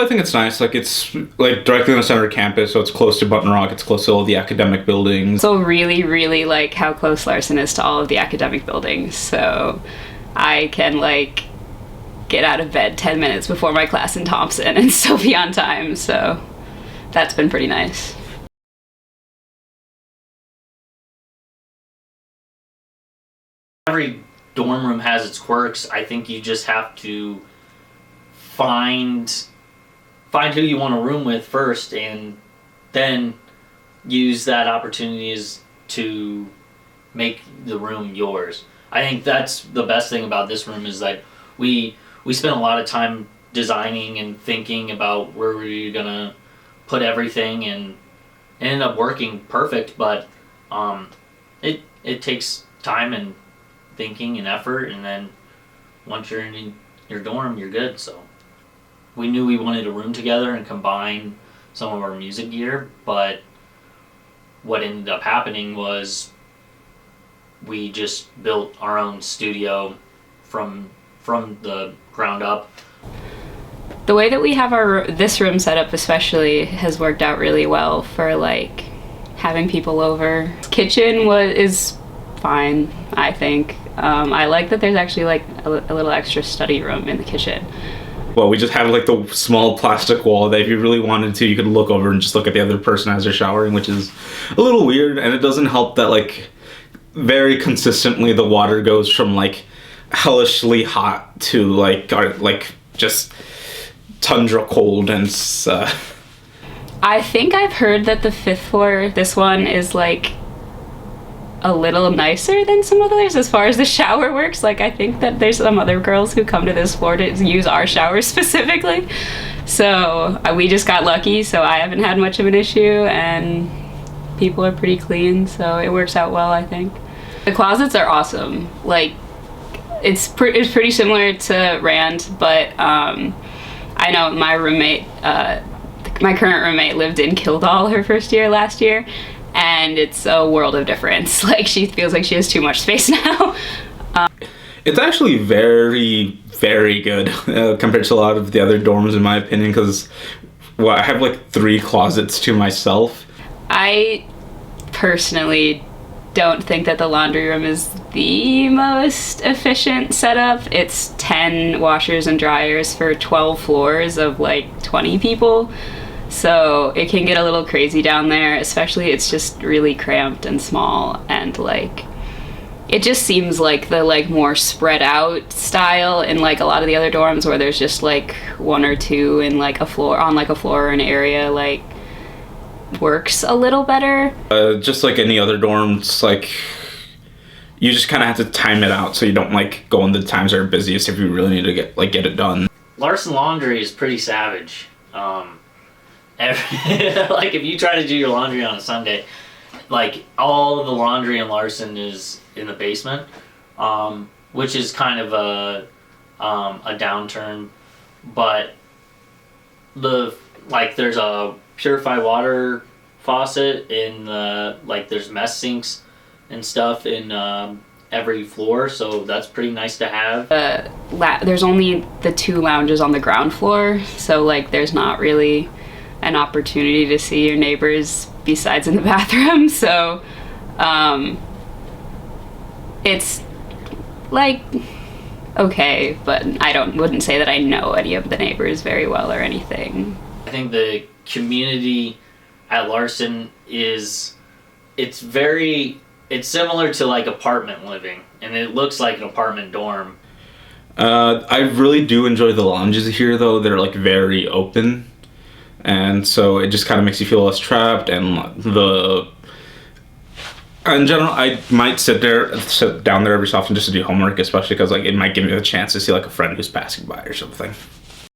I think it's nice. Like, it's like directly in the center of campus, so it's close to Button Rock, it's close to all the academic buildings. So really, really like how close Larson is to all of the academic buildings. So I can like get out of bed 10 minutes before my class in Thompson and still be on time. So that's been pretty nice. Every dorm room has its quirks. I think you just have to find who you want to room with first, and then use that opportunities to make the room yours. I think that's the best thing about this room, is that we spent a lot of time designing and thinking about where we're gonna put everything, and it ended up working perfect. But it takes time and thinking and effort, and then once you're in your dorm, you're good. So we knew we wanted a room together and combine some of our music gear, but what ended up happening was we just built our own studio from the ground up. The way that we have this room set up especially has worked out really well for like having people over. Kitchen is fine, I think. I like that there's actually like a little extra study room in the kitchen. Well, we just have like the small plastic wall that if you really wanted to, you could look over and just look at the other person as they're showering, which is a little weird. And it doesn't help that like very consistently the water goes from like hellishly hot to like just tundra cold. And I think I've heard that the 5th floor, this one, is like a little nicer than some others as far as the shower works. Like, I think that there's some other girls who come to this floor to use our showers specifically. So we just got lucky, so I haven't had much of an issue, and people are pretty clean, so it works out well, I think. The closets are awesome. Like, it's pretty similar to Rand, but I know my roommate, my current roommate, lived in Kildall her first year last year, and it's a world of difference. Like, she feels like she has too much space now. It's actually very, very good compared to a lot of the other dorms, in my opinion, because I have like 3 closets to myself. I personally don't think that the laundry room is the most efficient setup. It's 10 washers and dryers for 12 floors of like 20 people. So it can get a little crazy down there, especially it's just really cramped and small, and like it just seems like the like more spread out style in like a lot of the other dorms, where there's just like 1 or 2 in like a floor or an area, like works a little better. Just like any other dorms, like you just kind of have to time it out so you don't like go in the times that are busiest if you really need to get it done. Larson laundry is pretty savage. Like, if you try to do your laundry on a Sunday, like all of the laundry in Larson is in the basement, which is kind of a downturn. But there's a purified water faucet in the, like, there's mess sinks and stuff in every floor, so that's pretty nice to have. There's only the 2 lounges on the ground floor, so like there's not really an opportunity to see your neighbors besides in the bathroom. So it's like okay, but wouldn't say that I know any of the neighbors very well or anything. I think the community at Larson it's similar to like apartment living, and it looks like an apartment dorm. I really do enjoy the lounges here, though. They're like very open, and so it just kind of makes you feel less trapped. And in general, I might sit down there every so often just to do homework, especially because like it might give me a chance to see like a friend who's passing by or something.